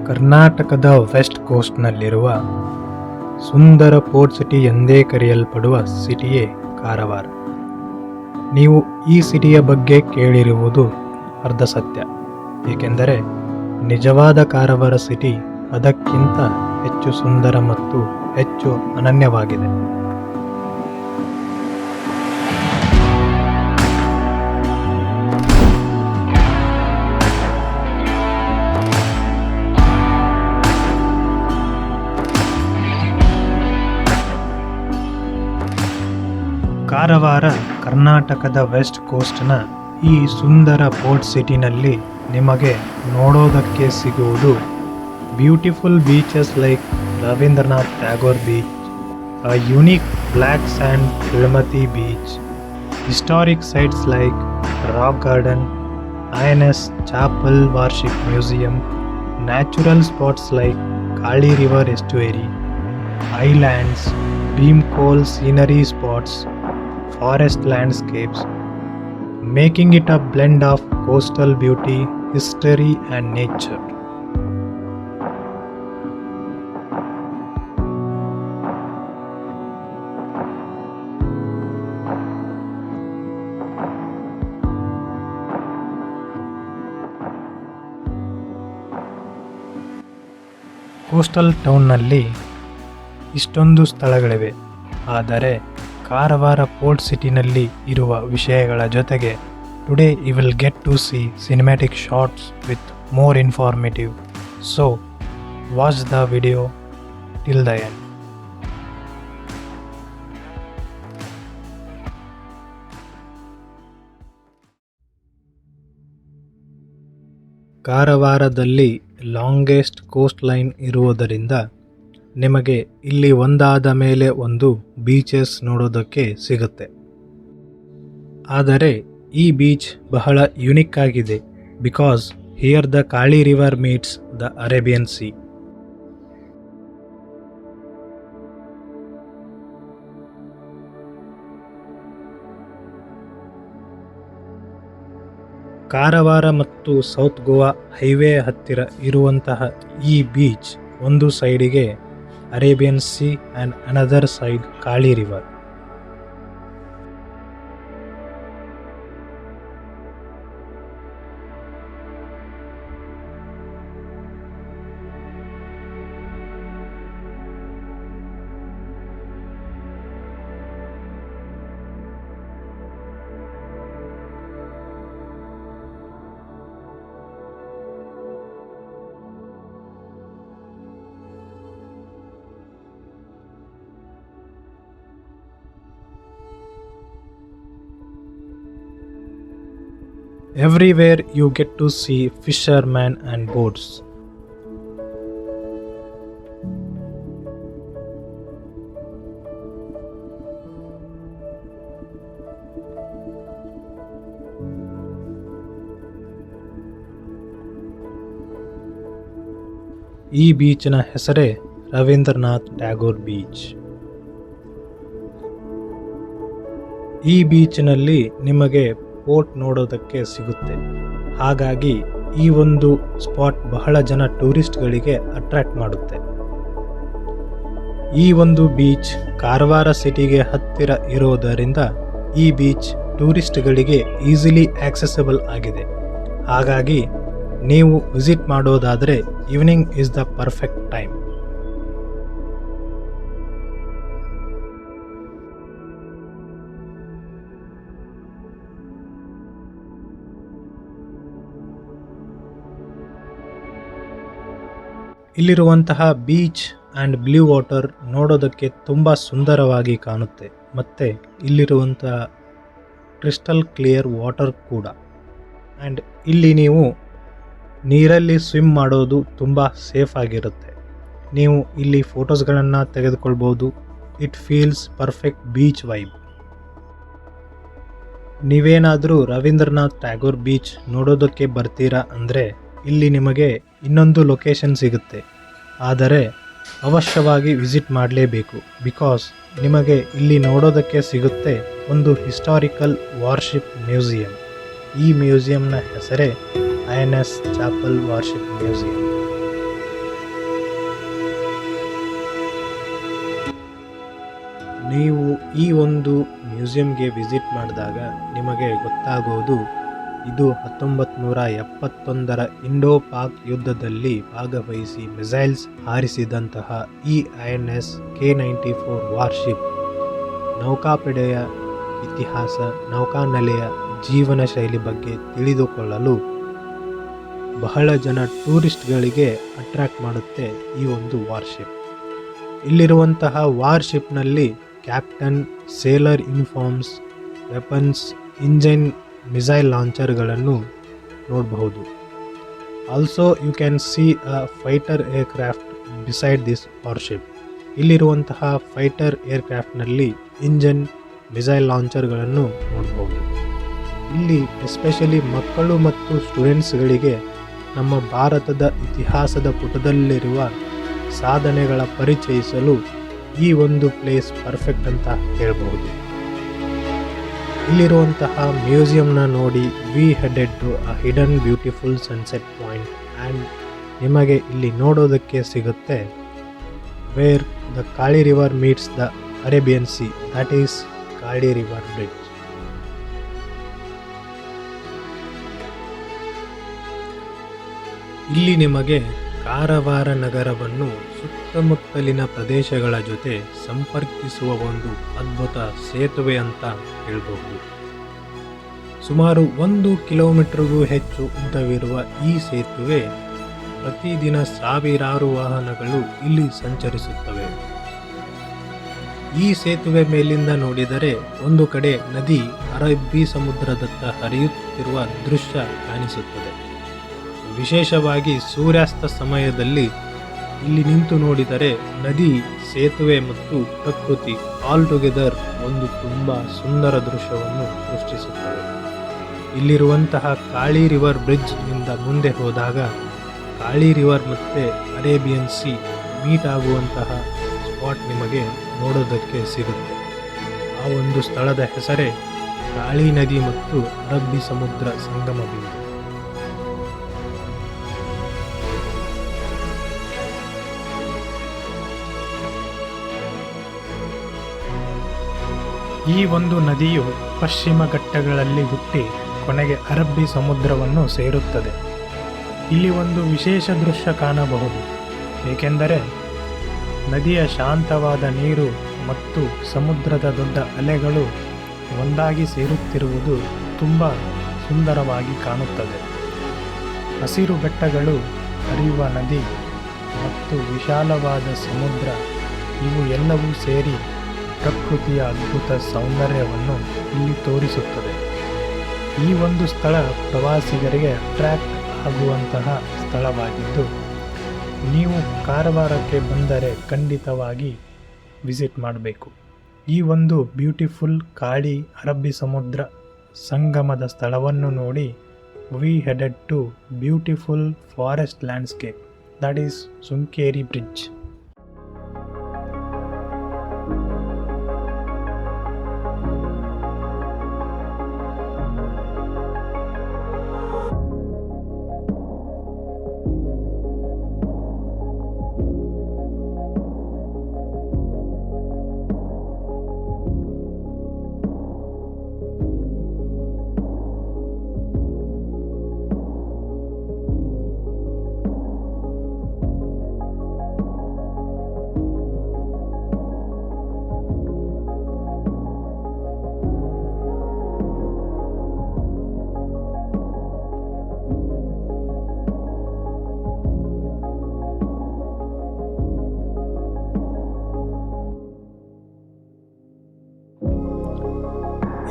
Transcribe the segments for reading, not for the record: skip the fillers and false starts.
ಕರ್ನಾಟಕದ ವೆಸ್ಟ್ ಕೋಸ್ಟ್ನಲ್ಲಿರುವ ಸುಂದರ port city ಎಂದೇ ಕರೆಯಲ್ಪಡುವ ಸಿಟಿಯೇ ಕಾರವಾರ. ನೀವು ಈ ಸಿಟಿಯ ಬಗ್ಗೆ ಕೇಳಿರುವುದು ಅರ್ಧ ಸತ್ಯ, ಏಕೆಂದರೆ ನಿಜವಾದ ಕಾರವಾರ ಸಿಟಿ ಅದಕ್ಕಿಂತ ಹೆಚ್ಚು ಸುಂದರ ಮತ್ತು ಹೆಚ್ಚು ಅನನ್ಯವಾಗಿದೆ. ಕಾರವಾರ ಕರ್ನಾಟಕದ ವೆಸ್ಟ್ ಕೋಸ್ಟ್ನ ಈ ಸುಂದರ ಪೋರ್ಟ್ ಸಿಟಿನಲ್ಲಿ ನಿಮಗೆ ನೋಡೋದಕ್ಕೆ ಸಿಗುವುದು beautiful beaches like Rabindranath Tagore beach, a unique black sand Tirumathi beach, historic sites like Rock Garden, INS Chapel Warship Museum, natural spots like Kali River Estuary, islands, beam coal scenery spots, forest landscapes, making it a blend of coastal beauty, history and nature. Coastal ಟೌನ್ನಲ್ಲಿ ಇಷ್ಟೊಂದು ಸ್ಥಳಗಳಿವೆ, ಆದರೆ Karwar port ಸಿಟಿನಲ್ಲಿ ಇರುವ ವಿಷಯಗಳ ಜೊತೆಗೆ today you will get to see cinematic shots with more informative. So watch the video till the end. ಕಾರವಾರದಲ್ಲಿ longest coastline ಇರುವುದರಿಂದ ನಿಮಗೆ ಇಲ್ಲಿ ಒಂದಾದ ಮೇಲೆ ಒಂದು ಬೀಚಸ್ ನೋಡೋದಕ್ಕೆ ಸಿಗುತ್ತೆ. ಆದರೆ ಈ ಬೀಚ್ ಬಹಳ ಯುನಿಕ್ ಆಗಿದೆ, because here the Kali river meets the Arabian C. Karwar ಮತ್ತು ಸೌತ್ ಗೋವಾ ಹೈವೇ ಹತ್ತಿರ ಇರುವಂತಹ ಈ ಬೀಚ್ ಒಂದು ಸೈಡಿಗೆ Arabian C and another side Kali river. Everywhere you get to see fishermen and boats. ಈ ಬೀಚ್ನ ಹೆಸರೇ ರವೀಂದ್ರನಾಥ್ ಟ್ಯಾಗೋರ್ ಬೀಚ್. ಈ ಬೀಚ್ನಲ್ಲಿ ನಿಮಗೆ ಪೋರ್ಟ್ ನೋಡೋದಕ್ಕೆ ಸಿಗುತ್ತೆ. ಹಾಗಾಗಿ ಈ ಒಂದು ಸ್ಪಾಟ್ ಬಹಳ ಜನ ಟೂರಿಸ್ಟ್ಗಳಿಗೆ ಅಟ್ರಾಕ್ಟ್ ಮಾಡುತ್ತೆ. ಈ ಒಂದು ಬೀಚ್ ಕಾರವಾರ ಸಿಟಿಗೆ ಹತ್ತಿರ ಇರೋದರಿಂದ ಈ ಬೀಚ್ ಟೂರಿಸ್ಟ್ಗಳಿಗೆ ಈಸಿಲಿ ಆಕ್ಸೆಸಬಲ್ ಆಗಿದೆ. ಹಾಗಾಗಿ ನೀವು ವಿಸಿಟ್ ಮಾಡೋದಾದರೆ evening is the perfect time. ಇಲ್ಲಿರುವಂತಹ ಬೀಚ್ ಆ್ಯಂಡ್ ಬ್ಲೂ ವಾಟರ್ ನೋಡೋದಕ್ಕೆ ತುಂಬ ಸುಂದರವಾಗಿ ಕಾಣುತ್ತೆ, ಮತ್ತು ಇಲ್ಲಿರುವಂತಹ ಕ್ರಿಸ್ಟಲ್ ಕ್ಲಿಯರ್ ವಾಟರ್ ಕೂಡ. ಆ್ಯಂಡ್ ಇಲ್ಲಿ ನೀವು ನೀರಲ್ಲಿ ಸ್ವಿಮ್ ಮಾಡೋದು ತುಂಬ ಸೇಫ್ ಆಗಿರುತ್ತೆ. ನೀವು ಇಲ್ಲಿ ಫೋಟೋಸ್ಗಳನ್ನು ತೆಗೆದುಕೊಳ್ಬೋದು. It feels perfect beach vibe. ನೀವೇನಾದರೂ ರವೀಂದ್ರನಾಥ್ ಟ್ಯಾಗೋರ್ ಬೀಚ್ ನೋಡೋದಕ್ಕೆ ಬರ್ತೀರಾ ಅಂದರೆ ಇಲ್ಲಿ ನಿಮಗೆ ಇನ್ನೊಂದು ಲೊಕೇಶನ್ ಸಿಗುತ್ತೆ, ಆದರೆ ಅವಶ್ಯವಾಗಿ ವಿಸಿಟ್ ಮಾಡಲೇಬೇಕು. ಬಿಕಾಸ್ ನಿಮಗೆ ಇಲ್ಲಿ ನೋಡೋದಕ್ಕೆ ಸಿಗುತ್ತೆ ಒಂದು ಹಿಸ್ಟಾರಿಕಲ್ ವಾರ್ಶಿಪ್ ಮ್ಯೂಸಿಯಂ. ಈ ಮ್ಯೂಸಿಯಂನ ಹೆಸರೇ INS ಚಾಪಲ್ ವಾರ್ಶಿಪ್ ಮ್ಯೂಸಿಯಂ. ನೀವು ಈ ಒಂದು ಮ್ಯೂಸಿಯಂಗೆ ವಿಸಿಟ್ ಮಾಡಿದಾಗ ನಿಮಗೆ ಗೊತ್ತಾಗೋದು ಇದು 1971ರ ಇಂಡೋ ಪಾಕ್ ಯುದ್ಧದಲ್ಲಿ ಭಾಗವಹಿಸಿ ಮಿಸೈಲ್ಸ್ ಹಾರಿಸಿದಂತಹ ಈ INS K-94 ವಾರ್ಶಿಪ್ ನೌಕಾಪಡೆಯ ಇತಿಹಾಸ, ನೌಕಾನೆಲೆಯ ಜೀವನ ಶೈಲಿ ಬಗ್ಗೆ ತಿಳಿದುಕೊಳ್ಳಲು ಬಹಳ ಜನ ಟೂರಿಸ್ಟ್ಗಳಿಗೆ ಅಟ್ರಾಕ್ಟ್ ಮಾಡುತ್ತೆ ಈ ಒಂದು ವಾರ್ಶಿಪ್. ಇಲ್ಲಿರುವಂತಹ ವಾರ್ಶಿಪ್ನಲ್ಲಿ captain, sailor uniforms, weapons, engine, missile ಲಾಂಚರ್ಗಳನ್ನು ನೋಡಬಹುದು. Also you can see a fighter aircraft beside this warship. ಇಲ್ಲಿರುವಂತಹ ಫೈಟರ್ ಏರ್ಕ್ರಾಫ್ಟ್ನಲ್ಲಿ ಇಂಜಿನ್, ಮಿಸೈಲ್ ಲಾಂಚರ್ಗಳನ್ನು ನೋಡಬಹುದು. ಇಲ್ಲಿ ಎಸ್ಪೆಷಲಿ ಮಕ್ಕಳು ಮತ್ತು ಸ್ಟೂಡೆಂಟ್ಸ್ಗಳಿಗೆ ನಮ್ಮ ಭಾರತದ ಇತಿಹಾಸದ ಪುಟದಲ್ಲಿರುವ ಸಾಧನೆಗಳ ಪರಿಚಯಿಸಲು ಈ ಒಂದು ಪ್ಲೇಸ್ ಪರ್ಫೆಕ್ಟ್ ಅಂತ ಹೇಳ್ಬಹುದು. ಇಲ್ಲಿರುವಂತಹ ಮ್ಯೂಸಿಯಂನ ನೋಡಿ we headed to a hidden beautiful sunset point and ನಿಮಗೆ ಇಲ್ಲಿ ನೋಡೋದಕ್ಕೆ ಸಿಗುತ್ತೆ where the Kali river meets the Arabian sea, that is Kali river bridge. ಇಲ್ಲಿ ನಿಮಗೆ ಕಾರವಾರ ನಗರವನ್ನು ಸುತ್ತಮುತ್ತಲಿನ ಪ್ರದೇಶಗಳ ಜೊತೆ ಸಂಪರ್ಕಿಸುವ ಒಂದು ಅದ್ಭುತ ಸೇತುವೆ ಅಂತ ಹೇಳಬಹುದು. ಸುಮಾರು 1 ಕಿಲೋಮೀಟರ್ಗೂ ಹೆಚ್ಚು ಉದ್ದವಿರುವ ಈ ಸೇತುವೆ ಪ್ರತಿದಿನ ಸಾವಿರಾರು ವಾಹನಗಳು ಇಲ್ಲಿ ಸಂಚರಿಸುತ್ತವೆ. ಈ ಸೇತುವೆ ಮೇಲಿಂದ ನೋಡಿದರೆ ಒಂದು ಕಡೆ ನದಿ ಅರಬ್ಬಿ ಸಮುದ್ರದತ್ತ ಹರಿಯುತ್ತಿರುವ ದೃಶ್ಯ ಕಾಣಿಸುತ್ತದೆ. ವಿಶೇಷವಾಗಿ ಸೂರ್ಯಾಸ್ತ ಸಮಯದಲ್ಲಿ ಇಲ್ಲಿ ನಿಂತು ನೋಡಿದರೆ ನದಿ, ಸೇತುವೆ ಮತ್ತು ಪ್ರಕೃತಿ ಆಲ್ ಟುಗೆದರ್ ಒಂದು ತುಂಬ ಸುಂದರ ದೃಶ್ಯವನ್ನು ಸೃಷ್ಟಿಸುತ್ತದೆ. ಇಲ್ಲಿರುವಂತಹ ಕಾಳಿ ರಿವರ್ ಬ್ರಿಡ್ಜ್ ನಿಂದ ಮುಂದೆ ಹೋದಾಗ ಕಾಳಿ ರಿವರ್ ಮತ್ತು ಅರೇಬಿಯನ್ ಸಿ ಮೀಟ್ ಆಗುವಂತಹ ಸ್ಪಾಟ್ ನಿಮಗೆ ನೋಡೋದಕ್ಕೆ ಸಿಗುತ್ತೆ. ಆ ಒಂದು ಸ್ಥಳದ ಹೆಸರೇ ಕಾಳಿ ನದಿ ಮತ್ತು ಅರಬ್ಬಿ ಸಮುದ್ರ ಸಂಗಮ ಬಿಂದು. ಈ ಒಂದು ನದಿಯು ಪಶ್ಚಿಮ ಘಟ್ಟಗಳಲ್ಲಿ ಹುಟ್ಟಿ ಕೊನೆಗೆ ಅರಬ್ಬಿ ಸಮುದ್ರವನ್ನು ಸೇರುತ್ತದೆ. ಇಲ್ಲಿ ಒಂದು ವಿಶೇಷ ದೃಶ್ಯ ಕಾಣಬಹುದು. ಏಕೆಂದರೆ ನದಿಯ ಶಾಂತವಾದ ನೀರು ಮತ್ತು ಸಮುದ್ರದ ದೊಡ್ಡ ಅಲೆಗಳು ಒಂದಾಗಿ ಸೇರುತ್ತಿರುವುದು ತುಂಬ ಸುಂದರವಾಗಿ ಕಾಣುತ್ತದೆ. ಹಸಿರು ಬೆಟ್ಟಗಳು, ಹರಿಯುವ ನದಿ ಮತ್ತು ವಿಶಾಲವಾದ ಸಮುದ್ರ ಇವು ಎಲ್ಲವೂ ಸೇರಿ ಪ್ರಕೃತಿಯ ಅದ್ಭುತ ಸೌಂದರ್ಯವನ್ನು ಇಲ್ಲಿ ತೋರಿಸುತ್ತದೆ. ಈ ಒಂದು ಸ್ಥಳ ಪ್ರವಾಸಿಗರಿಗೆ ಅಟ್ರಾಕ್ಟ್ ಆಗುವಂತಹ ಸ್ಥಳವಾಗಿದ್ದು ನೀವು ಕಾರವಾರಕ್ಕೆ ಬಂದರೆ ಖಂಡಿತವಾಗಿ ವಿಸಿಟ್ ಮಾಡಬೇಕು. ಈ ಒಂದು ಬ್ಯೂಟಿಫುಲ್ ಕಾಳಿ ಅರಬ್ಬಿ ಸಮುದ್ರ ಸಂಗಮದ ಸ್ಥಳವನ್ನು ನೋಡಿ we headed to beautiful forest landscape, that is Sunkeri bridge.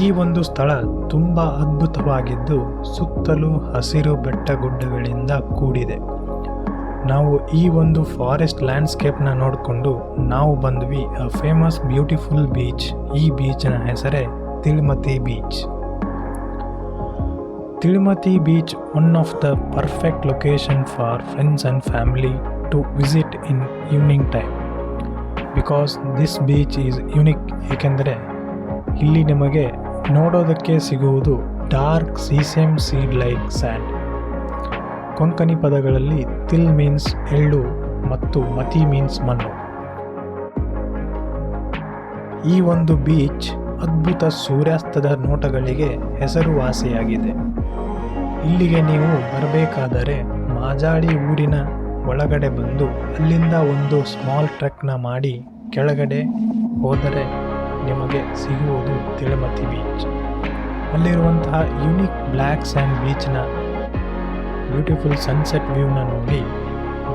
ಈ ಒಂದು ಸ್ಥಳ ತುಂಬ ಅದ್ಭುತವಾಗಿದ್ದು ಸುತ್ತಲೂ ಹಸಿರು ಬೆಟ್ಟಗುಡ್ಡಗಳಿಂದ ಕೂಡಿದೆ. ನಾವು ಈ ಒಂದು ಫಾರೆಸ್ಟ್ ಲ್ಯಾಂಡ್ಸ್ಕೇಪ್ನ ನೋಡಿಕೊಂಡು ನಾವು ಬಂದ್ವಿ ಅ ಫೇಮಸ್ ಬ್ಯೂಟಿಫುಲ್ ಬೀಚ್. ಈ ಬೀಚ್ನ ಹೆಸರೇ Tilmati beach. Tilmati beach one of the perfect location for friends and family to visit in evening time because this beach is unique. ಏಕೆಂದರೆ ಇಲ್ಲಿ ನಿಮಗೆ ನೋಡೋದಕ್ಕೆ ಸಿಗುವುದು dark sesame seed like sand. Konkani ಪದಗಳಲ್ಲಿ ತಿಲ್ ಮೀನ್ಸ್ ಎಳ್ಳು ಮತ್ತು ಮತಿ ಮೀನ್ಸ್ ಮಣ್ಣು. ಈ ಒಂದು ಬೀಚ್ ಅದ್ಭುತ ಸೂರ್ಯಾಸ್ತದ ನೋಟಗಳಿಗೆ ಹೆಸರುವಾಸಿಯಾಗಿದೆ. ಇಲ್ಲಿಗೆ ನೀವು ಬರಬೇಕಾದರೆ ಮಾಜಾಳಿ ಊರಿನ ಒಳಗಡೆ ಬಂದು ಅಲ್ಲಿಂದ ಒಂದು ಸ್ಮಾಲ್ ಟ್ರೆಕ್ನ ಮಾಡಿ ಕೆಳಗಡೆ ಹೋದರೆ ನಿಮಗೆ ಸಿಗುವುದು ತಿಳಮತಿ ಬೀಚ್. ಅಲ್ಲಿರುವಂತಹ ಯುನಿಕ್ ಬ್ಲ್ಯಾಕ್ ಸ್ಯಾಂಡ್ ಬೀಚ್ನ ಬ್ಯೂಟಿಫುಲ್ ಸನ್ಸೆಟ್ ವ್ಯೂನ ನೋಡಿ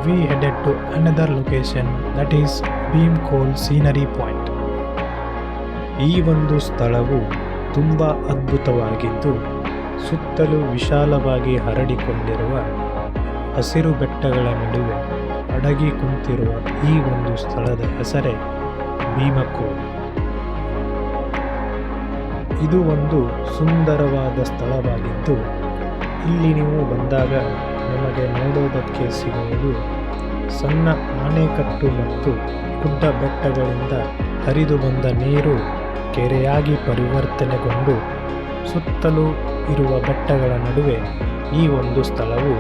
we headed to another location, that is Bhimkol scenery point. ಈ ಒಂದು ಸ್ಥಳವು ತುಂಬ ಅದ್ಭುತವಾಗಿದ್ದು ಸುತ್ತಲೂ ವಿಶಾಲವಾಗಿ ಹರಡಿಕೊಂಡಿರುವ ಹಸಿರು ಬೆಟ್ಟಗಳ ನಡುವೆ ಅಡಗಿ ಕುಂತಿರುವ ಈ ಒಂದು ಸ್ಥಳದ ಹೆಸರೇ ಭೀಮಕೋಲ್. ಇದು ಒಂದು ಸುಂದರವಾದ ಸ್ಥಳವಾಗಿದ್ದು ಇಲ್ಲಿ ನೀವು ಬಂದಾಗ ನಿಮಗೆ ನೋಡೋದಕ್ಕೆ ಸಿಗುವುದು ಸಣ್ಣ ಆಣೆಕಟ್ಟು ಮತ್ತು ಗುಡ್ಡ ಬೆಟ್ಟಗಳಿಂದ ಹರಿದು ಬಂದ ನೀರು ಕೆರೆಯಾಗಿ ಪರಿವರ್ತನೆಗೊಂಡು ಸುತ್ತಲೂ ಇರುವ ಬೆಟ್ಟಗಳ ನಡುವೆ ಈ ಒಂದು ಸ್ಥಳವು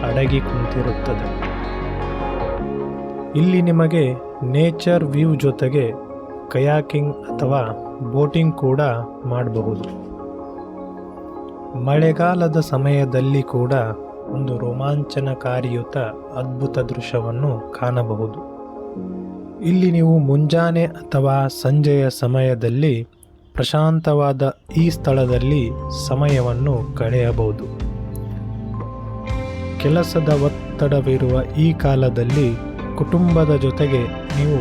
ಅಡಗಿ ಕುಂತಿರುತ್ತದೆ. ಇಲ್ಲಿ ನಿಮಗೆ ನೇಚರ್ ವ್ಯೂ ಜೊತೆಗೆ ಕಯಾಕಿಂಗ್ ಅಥವಾ ಬೋಟಿಂಗ್ ಕೂಡ ಮಾಡಬಹುದು. ಮಳೆಗಾಲದ ಸಮಯದಲ್ಲಿ ಕೂಡ ಒಂದು ರೋಮಾಂಚನಕಾರಿಯುತ ಅದ್ಭುತ ದೃಶ್ಯವನ್ನು ಕಾಣಬಹುದು. ಇಲ್ಲಿ ನೀವು ಮುಂಜಾನೆ ಅಥವಾ ಸಂಜೆಯ ಸಮಯದಲ್ಲಿ ಪ್ರಶಾಂತವಾದ ಈ ಸ್ಥಳದಲ್ಲಿ ಸಮಯವನ್ನು ಕಳೆಯಬಹುದು. ಕೆಲಸದ ಒತ್ತಡವಿರುವ ಈ ಕಾಲದಲ್ಲಿ ಕುಟುಂಬದ ಜೊತೆಗೆ ನೀವು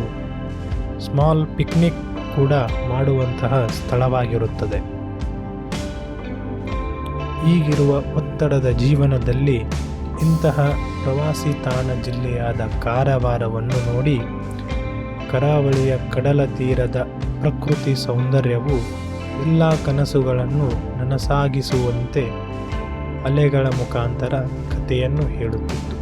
ಸ್ಮಾಲ್ ಪಿಕ್ನಿಕ್ ಕೂಡ ಮಾಡುವಂತಹ ಸ್ಥಳವಾಗಿರುತ್ತದೆ. ಈಗಿರುವ ಒತ್ತಡದ ಜೀವನದಲ್ಲಿ ಇಂತಹ ಪ್ರವಾಸಿ ತಾಣ ಜಿಲ್ಲೆಯಾದ ಕಾರವಾರವನ್ನು ನೋಡಿ ಕರಾವಳಿಯ ಕಡಲ ತೀರದ ಪ್ರಕೃತಿ ಸೌಂದರ್ಯವು ಎಲ್ಲ ಕನಸುಗಳನ್ನು ನನಸಾಗಿಸುವಂತೆ ಅಲೆಗಳ ಮುಖಾಂತರ ಕಥೆಯನ್ನು ಹೇಳುತ್ತಿತ್ತು.